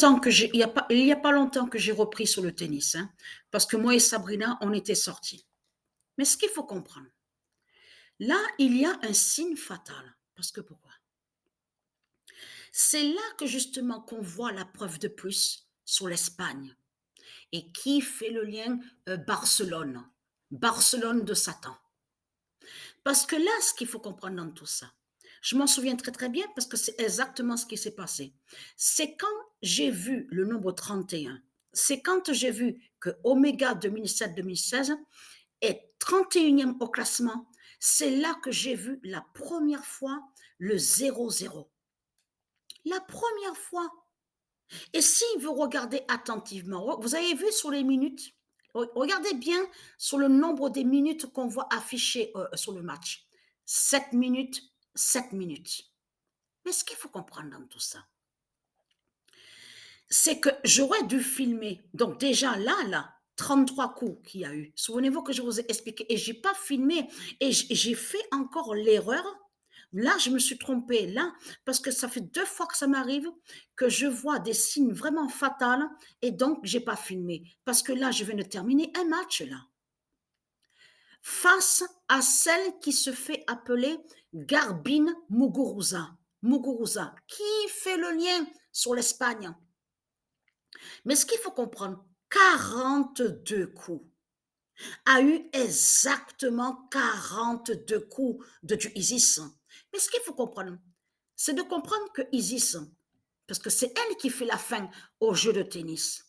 longtemps que il y a pas longtemps que j'ai repris sur le tennis, hein, parce que moi et Sabrina, on était sortis. Mais ce qu'il faut comprendre, là, il y a un signe fatal. Parce que pourquoi? C'est là que justement qu'on voit la preuve de plus sur l'Espagne. Et qui fait le lien Barcelone? Barcelone de Satan. Parce que là, ce qu'il faut comprendre dans tout ça, je m'en souviens très très bien parce que c'est exactement ce qui s'est passé. C'est quand j'ai vu le nombre 31, c'est quand j'ai vu que Omega 2007-2016 est 31e au classement, c'est là que j'ai vu la première fois le 0-0. La première fois. Et si vous regardez attentivement, vous avez vu sur les minutes, regardez bien sur le nombre des minutes qu'on voit affichées sur le match. 7 minutes, 7 minutes. Mais ce qu'il faut comprendre dans tout ça, c'est que j'aurais dû filmer. Donc déjà là, 33 coups qu'il y a eu. Souvenez-vous que je vous ai expliqué et j'ai pas filmé et j'ai fait encore l'erreur. Là, je me suis trompée là parce que ça fait 2 fois que ça m'arrive que je vois des signes vraiment fatals et donc j'ai pas filmé parce que là, je viens de terminer un match là face à celle qui se fait appeler Garbine Muguruza. Muguruza, qui fait le lien sur l'Espagne. Mais ce qu'il faut comprendre, 42 coups, a eu exactement 42 coups de du Isis. Mais ce qu'il faut comprendre, c'est de comprendre que Isis, parce que c'est elle qui fait la fin au jeu de tennis.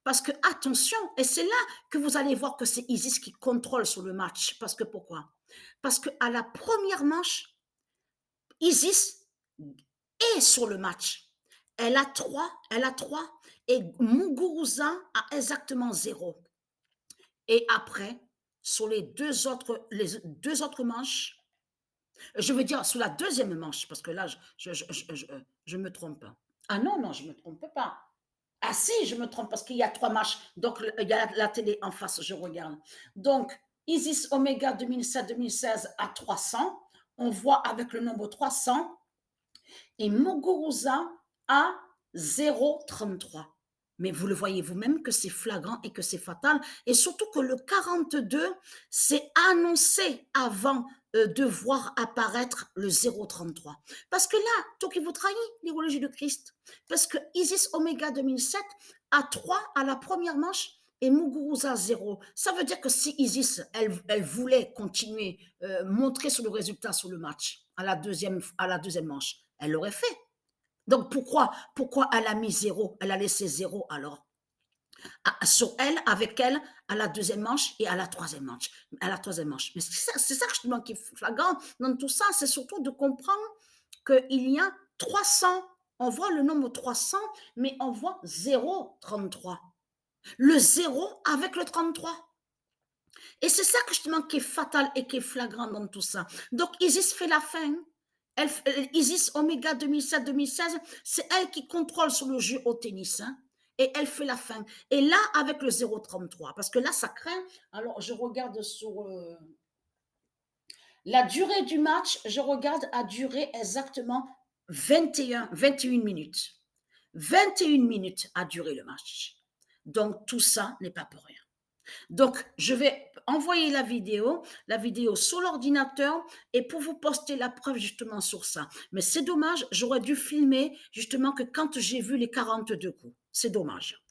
Parce que, attention, et c'est là que vous allez voir que c'est Isis qui contrôle sur le match. Parce que pourquoi? Parce qu'à la première manche, Isis est sur le match. Elle a trois, et Muguruza a exactement 0. Et après, sur les deux autres manches, je veux dire sur la deuxième manche, parce que là, je me trompe. Ah non, non, je ne me trompe pas. Ah si, je me trompe, parce qu'il y a 3 manches. Donc, il y a la télé en face, je regarde. Donc, Isis Omega 2007-2016 à 300. On voit avec le nombre 300. Et Muguruza à 0,33. Mais vous le voyez vous-même que c'est flagrant et que c'est fatal. Et surtout que le 42, c'est annoncé avant de voir apparaître le 0,33. Parce que là, tout qui vous trahit, l'idéologie de Christ. Parce que Isis Omega 2007 a 3 à la première manche et Muguruza 0. Ça veut dire que si Isis, elle voulait continuer, montrer sur le résultat sur le match à la deuxième manche, elle l'aurait fait. Donc pourquoi elle a mis 0? Elle a laissé 0 alors sur elle, avec elle, à la deuxième manche et à la troisième manche. Mais c'est ça que je demande qui est flagrant dans tout ça, c'est surtout de comprendre qu'il y a 300. On voit le nombre 300, mais on voit 0,33. Le 0 avec le 33. Et c'est ça que je demande qui est fatal et qui est flagrant dans tout ça. Donc Isis fait la fin. Isis Omega 2007-2016, c'est elle qui contrôle sur le jeu au tennis. Hein, et elle fait la fin. Et là, avec le 0,33, parce que là, ça craint. Alors, je regarde sur la durée du match, je regarde à durer exactement 21 minutes. 21 minutes a duré le match. Donc, tout ça n'est pas pour rien. Donc, je vais envoyer la vidéo sur l'ordinateur et pour vous poster la preuve justement sur ça. Mais c'est dommage, j'aurais dû filmer justement que quand j'ai vu les 42 coups. C'est dommage.